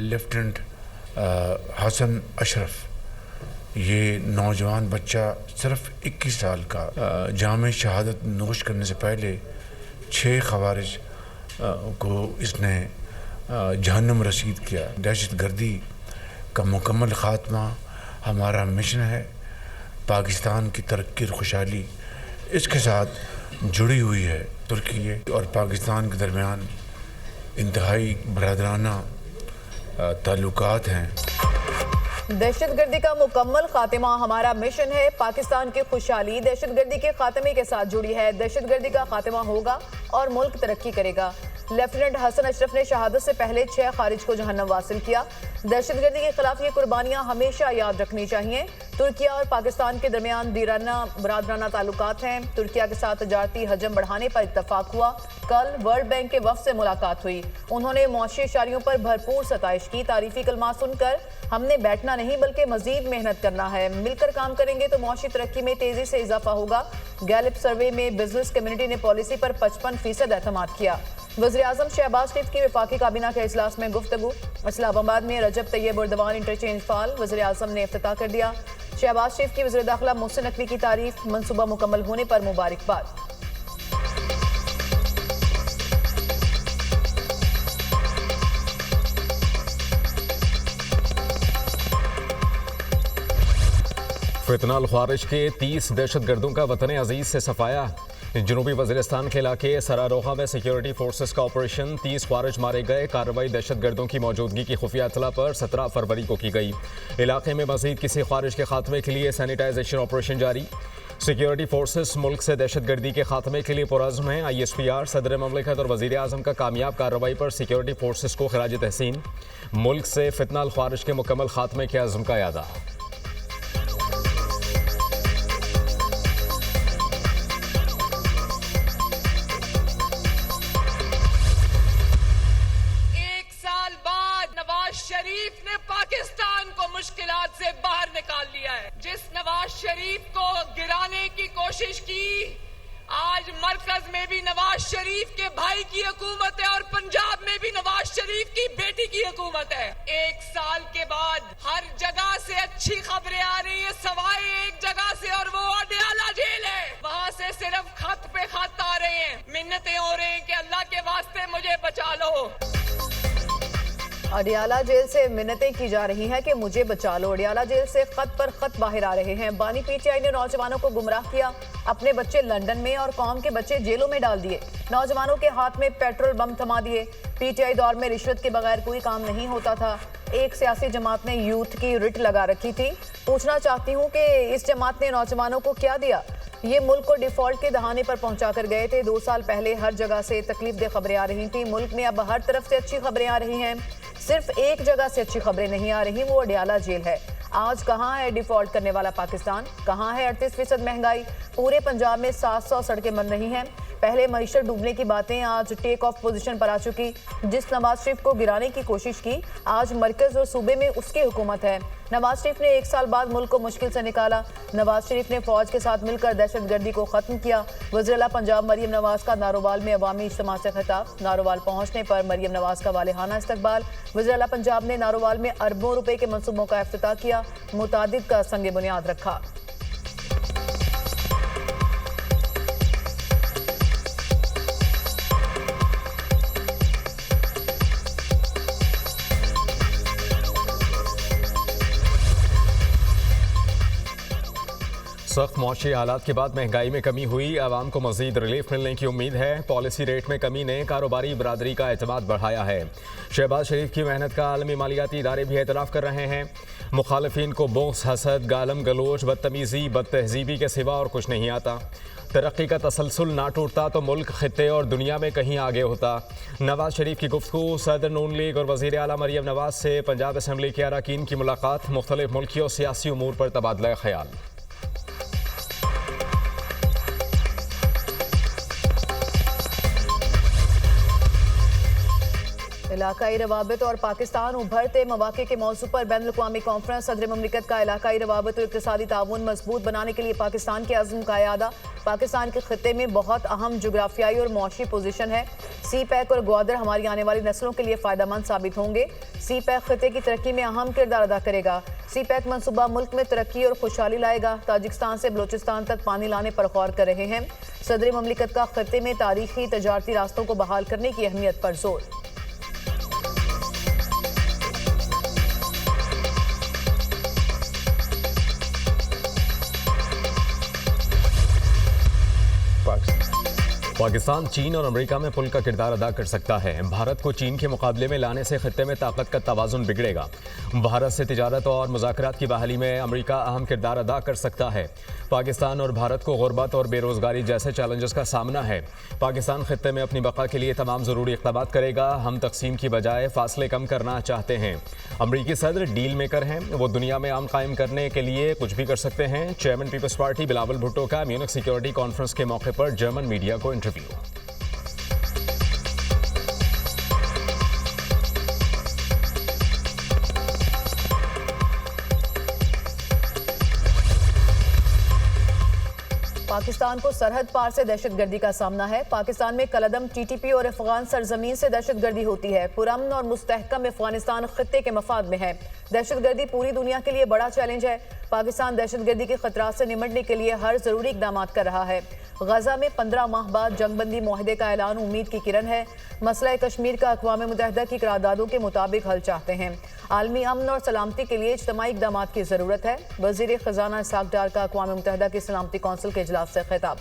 Lieutenant Hasan Ashraf, ये नौजवान बच्चा सिर्फ 21 साल का, जाम शहादत नोश करने से पहले 6 खवारिज को इसने जहन्नुम रसीद किया। दहशत गर्दी का मुकम्मल ख़ात्मा हमारा मिशन है। पाकिस्तान की तरक्की और खुशहाली इसके साथ जुड़ी हुई है। तुर्की और पाकिस्तान के दरमियान इंतहाई बरादराना ताल्लुकात हैं। दहशतगर्दी का मुकम्मल खात्मा हमारा मिशन है। पाकिस्तान की खुशहाली दहशतगर्दी के खात्मे के साथ जुड़ी है। दहशतगर्दी का खात्मा होगा और मुल्क तरक्की करेगा। लेफ्टिनेंट हसन अशरफ ने शहादत से पहले 6 खारिज को जहन्नम वासिल किया। दहशतगर्दी के खिलाफ ये कुर्बानियां हमेशा याद रखनी चाहिए। तुर्किया और पाकिस्तान के दरमियान दीराना बरादराना ताल्लुकात हैं। तुर्किया के साथ तजारती हजम बढ़ाने पर इत्तफाक हुआ। कल वर्ल्ड बैंक के वफ्द से मुलाकात हुई। उन्होंने मुआशी इशारियों पर भरपूर सताइश की। तारीफी कलमा सुनकर हमने बैठना नहीं बल्कि मजीद मेहनत करना है। मिलकर काम करेंगे तो मुआशी तरक्की में तेजी से इजाफा होगा। गैलिप सर्वे में बिजनेस कम्युनिटी ने पॉलिसी पर 55% एतमाद किया। वज़ीर-ए-आज़म शहबाज शरीफ की वफाकी काबीना के इजलास में गुफ्तगू। इस्लामाबाद में रजब तैयब उर्दवान इंटरचेंज फाल वज़ीर-ए-आज़म ने इफ्तिताह कर दिया। शहबाज शरीफ की वज़ीर दाखिला मोहसिन नकवी की तारीफ। मनसूबा मुकम्मल होने पर मुबारकबाद। फितनाल ख्वारिज के 30 दहशतगर्दों का वतन अजीज से सफाया। जनूबी वज़ीरिस्तान के इलाके सरारोहा में सिक्योरिटी फोर्सेस का ऑपरेशन। 30 ख्वारिज मारे गए। कार्रवाई दहशतगर्दों की मौजूदगी की खुफिया इत्तला पर 17 फरवरी को की गई। इलाके में मजीद किसी ख्वारिज के खात्मे के लिए सैनिटाइजेशन ऑपरेशन जारी। सिक्योरिटी फोर्सेस मुल्क से दहशतगर्दी के खात्मे के लिए पुरअज़्म हैं। ISPR सदर ममलिकत और वज़ीर आज़म का कामयाब कार्रवाई पर सिक्योरिटी फोर्सेस को खिराज तहसीन। मुल्क से फितनाल ख्वारिज के मुकम्मल खात्मे के अज़्म का यादा। शरीफ ने पाकिस्तान को मुश्किलात से बाहर निकाल लिया है। जिस नवाज शरीफ को गिराने की कोशिश की, आज मरकज में भी नवाज शरीफ के भाई की हुकूमत है और पंजाब में भी नवाज शरीफ की बेटी की हुकूमत है। 1 साल के बाद हर जगह से अच्छी खबरें आ रही है, सवाए एक जगह से, और वो अडयाला जेल है। वहां से सिर्फ खत पे खत आ रहे हैं, मिन्नतें हो रही हैं कि अल्लाह के वास्ते मुझे बचा लो। अडियाला जेल से मिन्नतें की जा रही हैं कि मुझे बचा लो। अडियाला जेल से खत पर खत बाहर आ रहे हैं। बानी PTI ने नौजवानों को गुमराह किया। अपने बच्चे लंदन में और कौम के बच्चे जेलों में डाल दिए। नौजवानों के हाथ में पेट्रोल बम थमा दिए। PTI दौर में रिश्वत के बगैर कोई काम नहीं होता था। एक सियासी जमात ने यूथ की रिट लगा रखी थी। पूछना चाहती हूँ कि इस जमात ने नौजवानों को क्या दिया? ये मुल्क को डिफॉल्ट के दहाने पर पहुंचा कर गए थे। 2 साल पहले हर जगह से तकलीफ दे खबरें आ रही थी। मुल्क में अब हर तरफ से अच्छी खबरें आ रही हैं। सिर्फ एक जगह से अच्छी खबरें नहीं आ रही, वो अडियाला जेल है। आज कहाँ है डिफॉल्ट करने वाला पाकिस्तान? कहाँ है 38% महंगाई? पूरे पंजाब में 700 सड़कें बन रही हैं। पहले मईशत डूबने की बातें आज टेक ऑफ पोजीशन पर आ चुकी। जिस नवाज शरीफ को गिराने की कोशिश की, आज मरकज और सूबे में उसकी हुकूमत है। नवाज शरीफ ने 1 साल बाद मुल्क को मुश्किल से निकाला। नवाज शरीफ ने फौज के साथ मिलकर दहशतगर्दी को खत्म किया। वज़ीर-ए-आला पंजाब मरियम नवाज का नारोवाल में अवामी इज्तिमा से खिताब। नारोवाल पहुंचने पर मरियम नवाज का वालेहाना इस्तकबाल। वज़ीर-ए-आला पंजाब ने नारोवाल में अरबों रुपए के मनसूबों का इफ्तिताह किया। मुतादिद का संग बुनियाद रखा। सख्त मौशी हालात के बाद महंगाई में कमी हुई। आवाम को मजीद रिलीफ मिलने की उम्मीद है। पॉलिसी रेट में कमी ने कारोबारी बरादरी का एतमाद बढ़ाया है। शहबाज शरीफ की मेहनत का आलमी मालियाती इदारे भी एतराफ़ कर रहे हैं। मुखालिफिन को बोस, हसद, गालम गलोच, बदतमीज़ी, बदतहजीबी के सिवा और कुछ नहीं आता। तरक्की का तसलसल ना टूटता तो मुल्क, खित्ते और दुनिया में कहीं आगे होता। नवाज शरीफ की गुफ्तगू। सदर नून लीग और वज़ीर आला मरियम नवाज से पंजाब असम्बली के अरकान की मुलाकात। मुख्तलिफ मुल्की और सियासी उमूर पर तबादला ख्याल। इलाकाई रवाबित और पाकिस्तान उभरते मौके के मौजू पर बैनुल-अक़वामी कॉन्फ्रेंस। सदर मुमलिकत का इलाकाई रवाबित और इक़्तिसादी ताउन मजबूत बनाने के लिए पाकिस्तान के अज़्म का इरादा। पाकिस्तान के खित्ते में बहुत अहम जोग्राफियाई और मौशी पोजीशन है। सी पैक और ग्वादर हमारी आने वाली नस्लों के लिए फ़ायदेमंद साबित होंगे। सी पैक खित्ते की तरक्की में अहम किरदार अदा करेगा। सी पैक मनसूबा मुल्क में तरक्की और खुशहाली लाएगा। ताजिकिस्तान से बलूचिस्तान तक पानी लाने पर गौर कर रहे हैं। सदर मुमलिकत का खित्ते में तारीखी तजारती रास्तों को बहाल करने की अहमियत पर जोर। पाकिस्तान चीन और अमेरिका में पुल का किरदार अदा कर सकता है। भारत को चीन के मुकाबले में लाने से खित्ते में ताकत का तवाज़ुन बिगड़ेगा। भारत से तिजारत और मुज़ाकरात की बहाली में अमेरिका अहम किरदार अदा कर सकता है। पाकिस्तान और भारत को गुर्बत और बेरोज़गारी जैसे चैलेंजेस का सामना है। पाकिस्तान खित्ते में अपनी बका के लिए तमाम ज़रूरी इक़दामात करेगा। हम तकसीम की बजाय फासले कम करना चाहते हैं। अमरीकी सदर डील मेकर हैं, वो दुनिया में अमन कायम करने के लिए कुछ भी कर सकते हैं। Chairman Peoples Party Bilawal Bhutto का म्यूनिख सिक्योरिटी कॉन्फ्रेंस के मौके पर जर्मन मीडिया को इंटरव्यू। पाकिस्तान को सरहद पार से दहशतगर्दी का सामना है। पाकिस्तान में कलअदम टीटीपी और अफगान सरजमीन से दहशतगर्दी होती है। पुरअमन और मुस्तहकम अफगानिस्तान खित्ते के मफाद में है। दहशतगर्दी पूरी दुनिया के लिए बड़ा चैलेंज है। पाकिस्तान दहशतगर्दी के खतरात से निपटने के लिए हर जरूरी इकदाम कर रहा है। गजा में 15 माह बाद जंगबंदी मुआहदे का ऐलान उम्मीद की किरण है। मसला कश्मीर का अक़वाम मुत्तहिदा की करारदादों के मुताबिक हल चाहते हैं। आलमी अमन और सलामती के लिए इज्तिमाई इक़दाम की ज़रूरत है। वज़ीर ख़ज़ाना इसहाक़ डार का अक़वाम मुत्तहिदा की सलामती कौंसिल के इजलास से खिताब।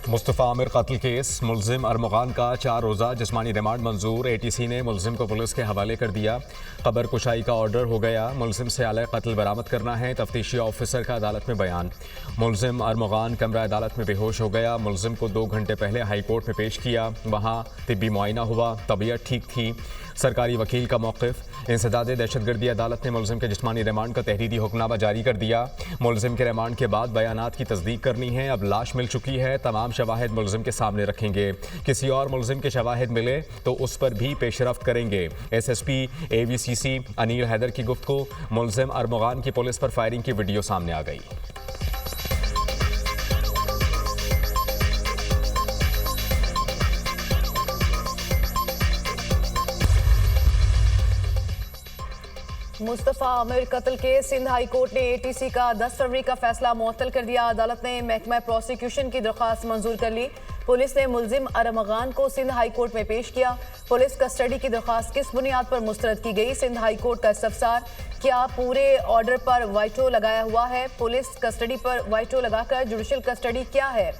मुस्तफ़ा आमिर कत्ल केस, मुल्ज़िम अरमगान का 4 रोज़ा जिस्मानी रिमांड मंजूर। ATC ने मुल्ज़िम को पुलिस के हवाले कर दिया। कबर कुशाई का ऑर्डर हो गया। मुल्ज़िम से आला कत्ल बरामद करना है। तफ्तीशी ऑफिसर का अदालत में बयान। मुल्ज़िम अरमगान कमरा अदालत में बेहोश हो गया। मुल्ज़िम को 2 घंटे पहले हाई कोर्ट में पेश किया। वहाँ तिब्बी मुआयना हुआ, तबीयत ठीक थी। सरकारी वकील का मौक़िफ़। इंसदाद दहशतगर्दी अदालत ने मुल्ज़िम के जिस्मानी रिमांड का तहरीरी हुक्मनामा जारी कर दिया। मुल्ज़िम के रिमांड के बाद बयानात की तस्दीक करनी है। अब लाश मिल चुकी है, तमाम शवाहिद मुल्ज़िम के सामने रखेंगे। किसी और मुल्ज़िम के शवाहिद मिले तो उस पर भी पेशरफ्त करेंगे। SSP AVCC अनील हैदर की गुफ्तगू। मुल्ज़िम अरमगान की पुलिस पर फायरिंग की वीडियो सामने आ गई। मुस्तफ़ा आमिर कत्ल केस। सिंध हाई कोर्ट ने ATC का 10 फरवरी का फैसला मुअत्तल कर दिया। अदालत ने महकमा प्रोसिक्यूशन की दरख्वास्त मंजूर कर ली। पुलिस ने मुल्ज़िम अरमगान को सिंध हाई कोर्ट में पेश किया। पुलिस कस्टडी की दरख्वास्त किस बुनियाद पर मुस्तरद की गई? सिंध हाई कोर्ट का इस्तफसार। क्या पूरे ऑर्डर पर वाइटो लगाया हुआ है? पुलिस कस्टडी पर वाइटो लगाकर जुडिशल कस्टडी क्या है?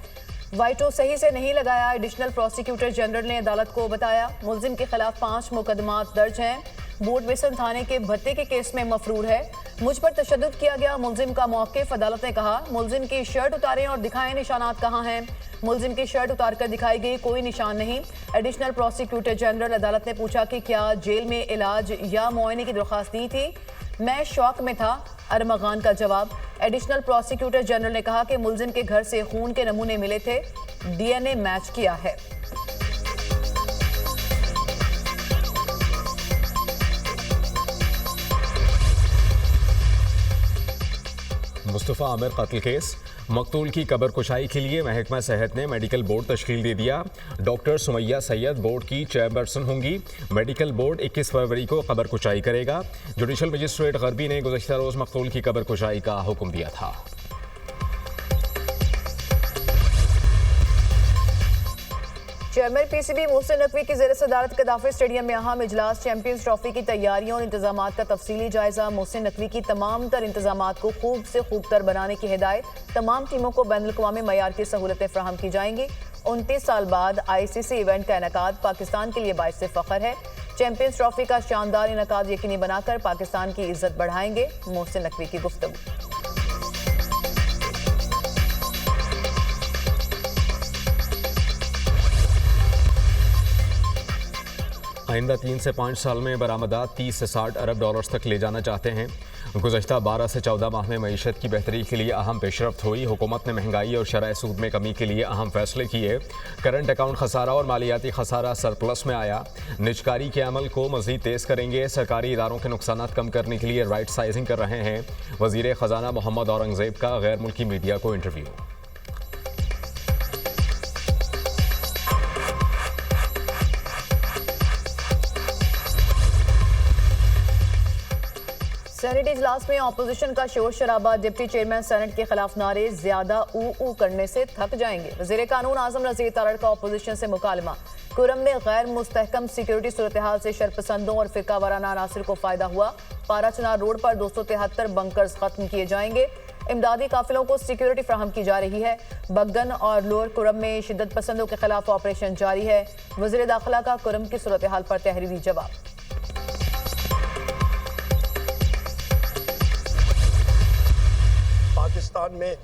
वाइटो सही से नहीं लगाया, एडिशनल प्रोसिक्यूटर जनरल ने अदालत को बताया। मुल्ज़िम के खिलाफ 5 मुकदमात दर्ज हैं। बूट बेसन थाने के भत्ते के केस में मफरूर है। मुझ पर तशद्दुद किया गया, मुल्ज़िम का मौक़िफ़। अदालत ने कहा मुल्ज़िम की शर्ट उतारें और दिखाएं निशानात कहाँ हैं। मुल्ज़िम की शर्ट उतार कर दिखाई गई, कोई निशान नहीं। Additional prosecutor general. अदालत ने पूछा कि क्या जेल में इलाज या मुआयने की दरख्वास्त दी थी? मैं शौक में था, अरमगान का जवाब। एडिशनल प्रोसिक्यूटर जनरल ने कहा कि मुल्ज़िम के घर से खून के नमूने मिले थे, DNA मैच किया है। मुस्तफ़ा आमिर कत्ल केस। मकतूल की कबर कुशाई के लिए महकमा सेहत ने मेडिकल बोर्ड तश्कील दे दिया। डॉक्टर सुमैया सैयद बोर्ड की चेयरपर्सन होंगी। मेडिकल बोर्ड 21 फरवरी को कबर कुशाई करेगा। जुडिशल मजिस्ट्रेट गरबी ने गुज़श्ता रोज़ मकतूल की कबर कुशाई का हुक्म दिया था। चेयरमैन PCB मोहसिन नकवी की ज़ेर सदारत कदाफी स्टेडियम में अहम इजलास। चैंपियंस ट्रॉफी की तैयारियों और इंतजामात का तफसीली जायजा। मोहसिन नकवी की तमाम तर इंतजामात को खूब से खूब तर बनाने की हिदायत। तमाम टीमों को बैनुल-अक़वामी मयार की सहूलतें फराहम की जाएंगी। 29 साल बाद ICC इवेंट का इनेकाद पाकिस्तान के लिए बाइस फ़ख्र है। चैंपियंस ट्रॉफी का शानदार इनेकाद यकीनी बनाकर पाकिस्तान की इज्जत बढ़ाएंगे, मोहसिन नकवी की गुफ्तगू। आइंदा 3 से 5 साल में बरामदात 30 से 60 अरब डॉलर्स तक ले जाना चाहते हैं। गुज़श्ता 12 से 14 माह में मईशत की बेहतरी के लिए अहम पेशरफ्त हुई। हुकूमत ने महंगाई और शरह सूद में कमी के लिए अहम फैसले किए। करंट अकाउंट खसारा और मालियाती खसारा सरप्लस में आया। निजकारी के अमल को मज़ीद तेज़ करेंगे। सरकारी इदारों के नुकसानात कम करने के लिए राइट साइजिंग कर रहे हैं। वज़ीर ख़जाना मोहम्मद औरंगज़ेब का गैर मुल्की मीडिया को इंटरव्यू। सेनेट इजलास में ऑपोजिशन का शोर शराबा। डिप्टी चेयरमैन सेनेट के खिलाफ नारे ज्यादा ऊ करने से थक जाएंगे। वज़ीर कानून आजम रज़ीर तारड़ का ऑपोजिशन से मुकालमा। कुरम में गैर मुस्तहकम सिक्योरिटी सूरत हाल से शरपसंदों और फिरका वाराना अनासर को फायदा हुआ। पारा चनार रोड पर 273 बंकर्स खत्म किए जाएंगे। इमदादी काफिलों को सिक्योरिटी फ्राहम की जा रही है। बग्गन और लोअर कुरम में शिद्दत पसंदों के खिलाफ ऑपरेशन जारी है। वज़ीर दाखिला का कुरम की सूरत हाल पर तहरीरी जवाब। पाकिस्तान में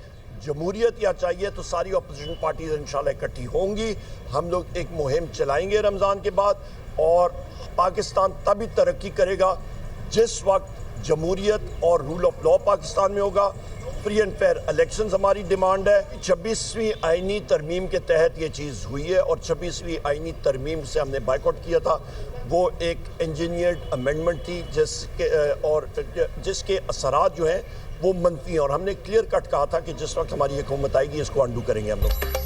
जमहूरियत या चाहिए तो सारी अपोजिशन पार्टीज इंशाल्लाह इकट्ठी होंगी। हम लोग एक मुहिम चलाएंगे रमज़ान के बाद, और पाकिस्तान तभी तरक्की करेगा जिस वक्त जमहूरियत और रूल ऑफ लॉ पाकिस्तान में होगा। फ्री एंड फेयर इलेक्शंस हमारी डिमांड है। 26वीं आईनी तरमीम के तहत ये चीज़ हुई है, और 26वीं आईनी तरमीम से हमने बाइकआउट किया था। वो एक इंजीनियर्ड अमेंडमेंट थी जिसके असरात जो हैं वो मनफी हैं, और हमने क्लियर कट कहा था कि जिस वक्त हमारी हुकूमत आएगी इसको अंडू करेंगे हम लोग।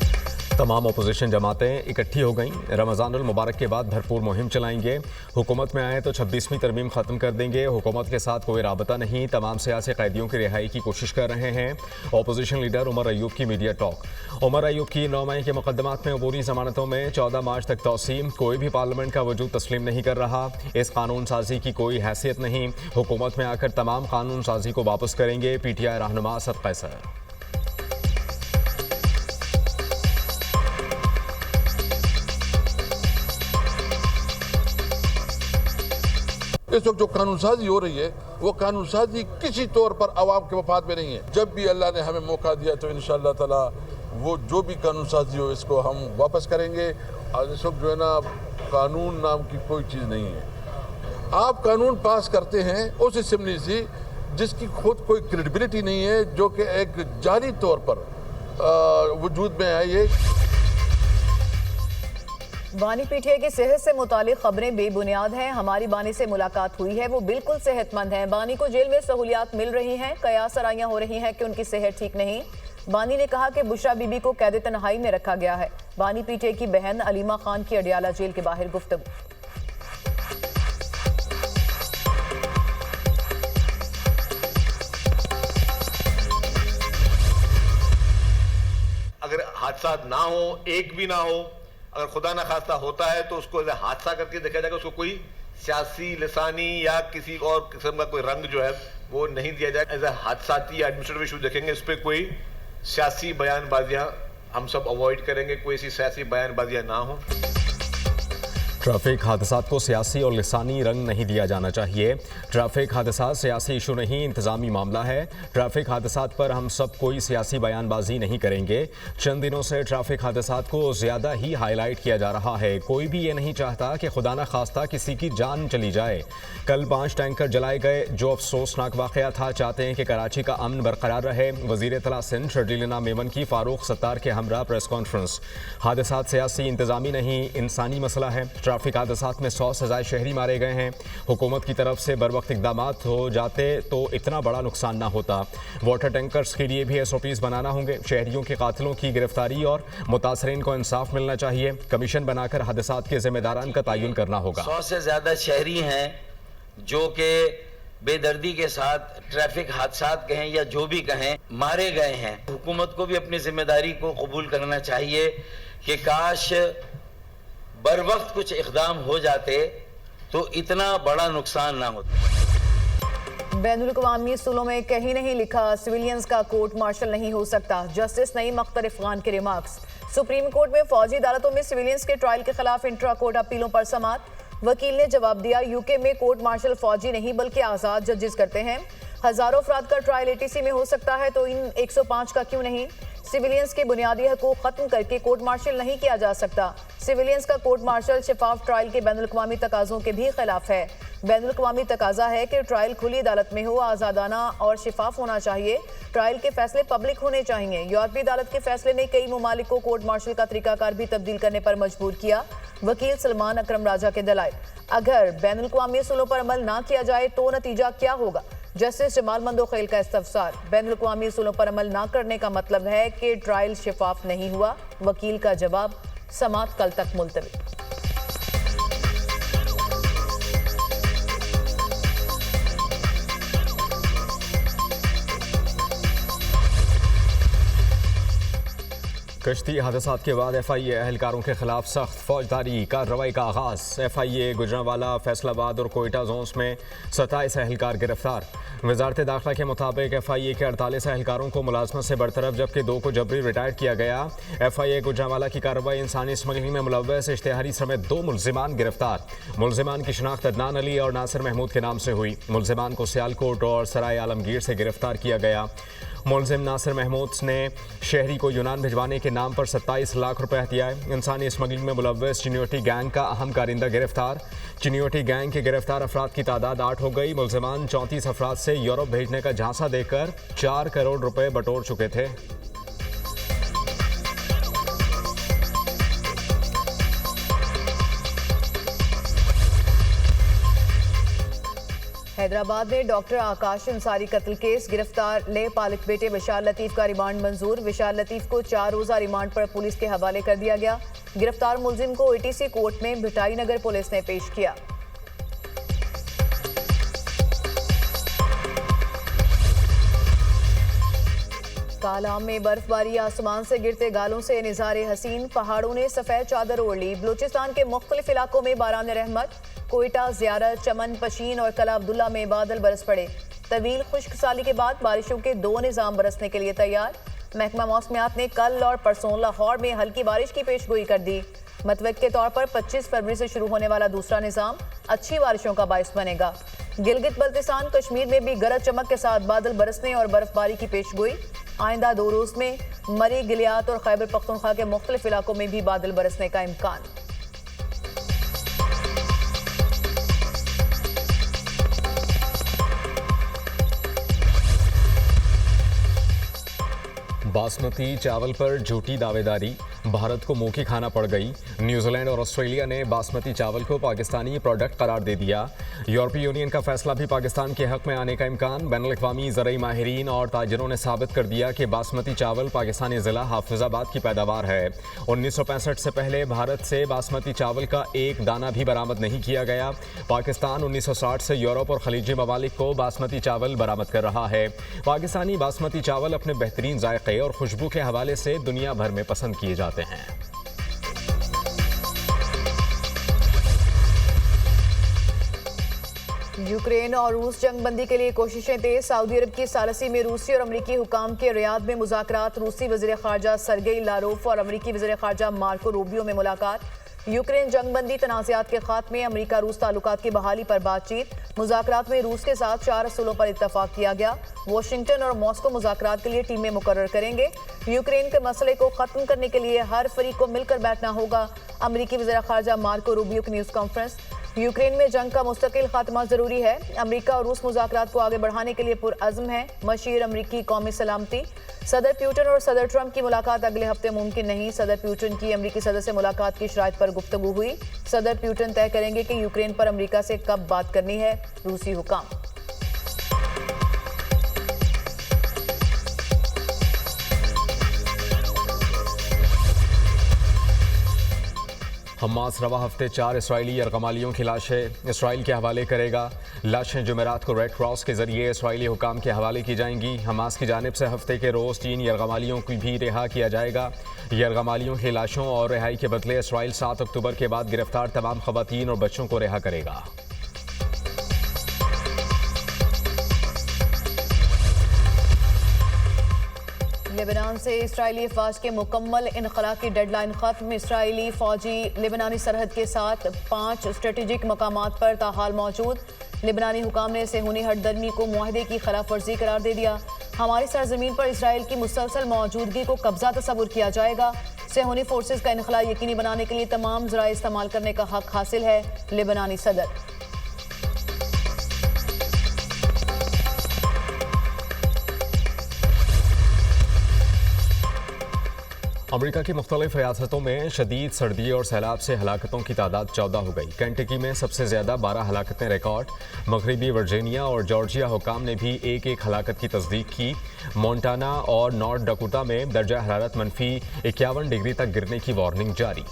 तमाम अपोजिशन जमातें इकट्ठी हो गईं। रमज़ानुल मुबारक के बाद भरपूर मुहिम चलाएंगे। हुकूमत में आए तो 26वीं तरमीम ख़त्म कर देंगे। हुकूमत के साथ कोई राबता नहीं। तमाम सियासी कैदियों की रिहाई की कोशिश कर रहे हैं। अपोजिशन लीडर उमर अयूब की मीडिया टॉक। उमर अयूब की 9 मई के मुकदमात में अबूरी ज़मानतों में 14 मार्च तक तौसीम। कोई भी पार्लियामेंट का वजूद तस्लीम नहीं कर रहा। इस कानून साजी की कोई हैसियत नहीं। हुकूमत में आकर तमाम कानून साजी को वापस करेंगे। PTI रहनुमा असद कैसर। इस वक्त जो कानून साजी हो रही है वो कानून साजी किसी तौर पर आवाम के मफाद में नहीं है। जब भी अल्लाह ने हमें मौका दिया तो इंशाअल्लाह ताला वो जो भी कानून साजी हो इसको हम वापस करेंगे। और इस वक्त जो है ना कानून नाम की कोई चीज़ नहीं है। आप कानून पास करते हैं उस असेंबली से जिसकी खुद कोई क्रेडिबिलिटी नहीं है, जो कि एक जाली तौर पर वजूद में है। ये बानी PTI की सेहत से मुतालिक खबरें बेबुनियाद हैं। हमारी बानी से मुलाकात हुई है, वो बिल्कुल सेहतमंद हैं। बानी को जेल में सहूलियात मिल रही हैं। कयास सराइयां हो रही हैं कि उनकी सेहत ठीक नहीं। बानी ने कहा कि बुशरा बीबी को कैद तन्हाई में रखा गया है। बानी PTI की बहन अलीमा खान की अडियाला जेल के बाहर गुफ्तगू। अगर हादसा ना हो, एक भी ना हो, अगर खुदा न खास्ता होता है तो उसको हादसा करके देखा जाएगा। उसको कोई सियासी, लिसानी या किसी और किस्म का कोई रंग जो है वो नहीं दिया जाएगा। एज ए हादसाती या एडमिनिस्ट्रेटिव इशू देखेंगे। इस पर कोई सियासी बयानबाजियां हम सब अवॉइड करेंगे। कोई ऐसी सियासी बयानबाजियां ना हो। ट्रैफिक हादसात को सियासी और लिसानी रंग नहीं दिया जाना चाहिए। ट्रैफिक हादसात सियासी इशू नहीं, इंतजामी मामला है। ट्रैफिक हादसात पर हम सब कोई सियासी बयानबाजी नहीं करेंगे। चंद दिनों से ट्रैफिक हादसात को ज़्यादा ही हाईलाइट किया जा रहा है। कोई भी ये नहीं चाहता कि खुदा न खास्ता किसी की जान चली जाए। कल 5 टैंकर जलाए गए, जो अफसोसनाक वाक़या था। चाहते हैं कि कराची का अमन बरकरार रहे। वज़ीर इत्तला सिंध शर्जीलिना मेमन की फारूक सत्तार के हमरा प्रेस कॉन्फ्रेंस। हादसात सियासी, इंतजामी नहीं, इंसानी मसला है। ट्रैफिक हादसात में 100 से ज़ायद शहरी मारे गए हैं। हुकूमत की तरफ से बरवक्त इक़दामात हो जाते तो इतना बड़ा नुकसान ना होता। वाटर टैंकर्स के लिए भी SOPs बनाना होंगे। शहरियों के कातिलों की गिरफ्तारी और मुतासरीन को इंसाफ मिलना चाहिए। कमीशन बनाकर हादसात के जिम्मेदारान का तयन करना होगा। 100 से ज़्यादा शहरी हैं जो कि बेदर्दी के साथ ट्रैफिक हादसात कहें या जो भी कहें मारे गए हैं। हुकूमत को भी अपनी जिम्मेदारी को कबूल करना चाहिए कि काश बर वक्त कुछ इक़दाम हो जाते तो इतना बड़ा नुकसान ना होता। बैनुल-अक़वामी सूलों में कहीं नहीं लिखा सिविलियंस का कोर्ट मार्शल नहीं हो सकता। जस्टिस नईम अख्तर अफगान के रिमार्क्स। सुप्रीम कोर्ट में फौजी अदालतों में सिविलियंस के ट्रायल के खिलाफ इंट्रा कोर्ट अपीलों पर समाअत। वकील ने जवाब दिया, यूके में कोर्ट मार्शल फौजी नहीं बल्कि आज़ाद जजेस करते हैं। हजारों अफराद का ट्रायल ATC में हो सकता है तो इन 105 का क्यों नहीं। सिविलियंस के बुनियादी हकूक खत्म करके कोर्ट मार्शल नहीं किया जा सकता। सिविलियंस का कोर्ट मार्शल शफाफ ट्रायल के बैनुल-अक़वामी तकाज़ों के भी खिलाफ है। बैनुल-अक़वामी तकाजा है कि ट्रायल खुली अदालत में हो, आज़ादाना और शिफाफ होना चाहिए। ट्रायल के फैसले पब्लिक होने चाहिए। यूरोपीय अदालत के फैसले ने कई ममालिक को कोर्ट मार्शल का तरीकाकार भी तब्दील करने पर मजबूर किया। वकील सलमान अकरम राजा के दलाइल, अगर बैनुल-अक़वामी असूलों पर अमल ना किया जाए तो नतीजा क्या होगा? जस्टिस जमाल मंदोखेल का इस्तफसार, बैनुल-अक़वामी असूलों पर अमल ना करने का मतलब है कि ट्रायल शिफाफ नहीं हुआ। वकील का जवाब, समात कल तक मुलतवी। कश्ती हादसात के बाद FIA एहलकारों के खिलाफ सख्त फौजदारी कार्रवाई का आगाज। FIA गुजरांवाला, फैसलाबाद और कोयटा जोन्स में 27 एहलकार गिरफ्तार। वजारत दाखिला के मुताबिक FIA के 48 एहलकारों को मुलाजमत से बरतरफ जबकि 2 को जबरी रिटायर्ड किया गया। FIA गुजरांवाला की कार्रवाई इंसानी स्मगलिंग में मुलव्वस इश्तिहारी समेत 2 मुलजिमान गिरफ्तार। मुलजिमान की शनाख्त अदनान अली और नासिर महमूद के नाम से हुई। मुलजिमान को सियालकोट और सराय आलमगीर से गिरफ्तार किया गया। मुलजिम नासिर महमूद ने शहरी को यूनान भिजवाने के नाम पर 27 लाख रुपए हथियाए। इंसानी स्मगलिंग में मुलव्वस चिन्योटी गैंग का अहम कारिंदा गिरफ्तार। चिन्योटी गैंग के गिरफ्तार अफराद की तादाद 8 हो गई। मुलजिमान 34 अफराद से यूरोप भेजने का झांसा देकर 4 करोड़ रुपए बटोर चुके थे। हैदराबाद में डॉक्टर आकाश अंसारी कत्ल केस, गिरफ्तार लेह पालक बेटे विशाल लतीफ का रिमांड मंजूर। विशाल लतीफ को 4 रोजा रिमांड पर पुलिस के हवाले कर दिया गया। गिरफ्तार मुलजिम को ATC कोर्ट में भिटाई नगर पुलिस ने पेश किया। कालाम में बर्फबारी, आसमान से गिरते गालों से निज़ारे हसीन। पहाड़ों ने सफेद चादर ओढ़ ली। बलूचिस्तान के मुख्तलिफ इलाकों में बारान रहमत। कोयटा, ज़ियारत, चमन, पशीन और कला अब्दुल्ला में बादल बरस पड़े। तवील खुश्क साली के बाद बारिशों के 2 निज़ाम बरसने के लिए तैयार। महकमा मौसमियात ने कल और परसों लाहौर में हल्की बारिश की पेशगोई कर दी। मतवक्के तौर पर 25 फरवरी से शुरू होने वाला दूसरा निज़ाम अच्छी बारिशों का बाइस बनेगा। गिलगित बल्तिस्तान, कश्मीर में भी गरज चमक के साथ बादल बरसने और बर्फबारी की पेशगोई। आइंदा 2 रोज में मरी, गिलियात और खैबर पख्तूनख्वा के मुख्तलिफ इलाकों में भी बादल बरसने का इम्कान। बासमती चावल पर झूठी दावेदारी, भारत को मुंह की खाना पड़ गई। न्यूजीलैंड और ऑस्ट्रेलिया ने बासमती चावल को पाकिस्तानी प्रोडक्ट करार दे दिया। यूरोपीय यूनियन का फैसला भी पाकिस्तान के हक में आने का इम्कान। बैनुल-अक़वामी ज़रई माहिरीन और ताजिरों ने साबित कर दिया कि बासमती चावल पाकिस्तानी ज़िला हाफिज़ाबाद की पैदावार है। 1965 से पहले भारत से बासमती चावल का एक दाना भी बरामद नहीं किया गया। पाकिस्तान 1960 से यूरोप और खलीजी ममालिक को बासमती चावल बरामद कर रहा है। पाकिस्तानी बासमती चावल अपने बेहतरीन जायके और खुशबू के हवाले से दुनिया भर में पसंद किए जाते हैं। यूक्रेन और रूस जंगबंदी के लिए कोशिशें तेज। सऊदी अरब की सालसी में रूसी और अमरीकी हुकाम के रियाद में मुज़ाकरात। रूसी वज़ीर ख़ारजा सरगेई लारोफ और अमरीकी वज़ीर ख़ारजा मार्को रूबियो में मुलाकात। यूक्रेन जंगबंदी, तनाज़ात के खात्मे, अमरीका रूस ताल्लुकात की बहाली पर बातचीत। मुज़ाकरात में रूस के साथ 4 असूलों पर इत्तफाक किया गया। वाशिंगटन और मॉस्को मुज़ाकरात के लिए टीमें मुकर्रर करेंगे। यूक्रेन के मसले को ख़त्म करने के लिए हर फरीक को मिलकर बैठना होगा। अमरीकी वज़ीर ख़ारजा मार्को रूबियो की न्यूज़ कॉन्फ्रेंस। यूक्रेन में जंग का मुस्तकिल खात्मा जरूरी है। अमरीका और रूस मुज़ाकरात को आगे बढ़ाने के लिए पुरअज़्म है। मशीर अमरीकी कौमी सलामती। सदर पुतिन और सदर ट्रंप की मुलाकात अगले हफ्ते मुमकिन नहीं। सदर पुतिन की अमरीकी सदर से मुलाकात की शराइत पर गुफ्तगू हुई। सदर पुतिन तय करेंगे कि यूक्रेन पर अमरीका से कब बात करनी है। रूसी हुकाम। हमास रवा हफ्ते 4 इसराइली यरगमालियों की लाशें इसराइल के हवाले करेगा। लाशें जुमेरात को रेड क्रॉस के जरिए इसराइली हुकाम के हवाले की जाएंगी। हमास की जानिब से हफ्ते के रोज़ 3 यरगमालियों को भी रिहा किया जाएगा। यरगमालियों की लाशों और रिहाई के बदले इसराइल 7 अक्टूबर के बाद गिरफ्तार तमाम खवातीन और बच्चों को रिहा करेगा। लेबनान से इसराइली अफवाज के मुकम्मल इनखला की डेडलाइन खत्म। इसराइली फौजी लेबनानी सरहद के साथ 5 स्ट्रेटेजिक मकामात पर ताहाल मौजूद। लेबनानी हुकाम ने सेहूनी हटदर्मी को मुआहदे की खिलाफ वर्जी करार दे दिया। हमारी सरजमीन पर इसराइल की मुसलसल मौजूदगी को कब्जा तस्वुर किया जाएगा। सेहूनी फोर्सेज का इनखला यकीनी बनाने के लिए तमाम ज़राए इस्तेमाल करने का हक हासिल है। लेबनानी सदर अमेरिका की मुख्तलिफ रियासतों में शदीद सर्दी और सैलाब से हलाकतों की तादाद 14 हो गई। केंटकी में सबसे ज़्यादा 12 हलाकतें रिकॉर्ड। मगरबी वर्जीनिया और जॉर्जिया हुकाम ने भी एक एक हलाकत की तस्दीक की। मोंटाना और नॉर्थ डकोटा में दर्जा हरारत -51 डिग्री तक गिरने की वार्निंग जारी।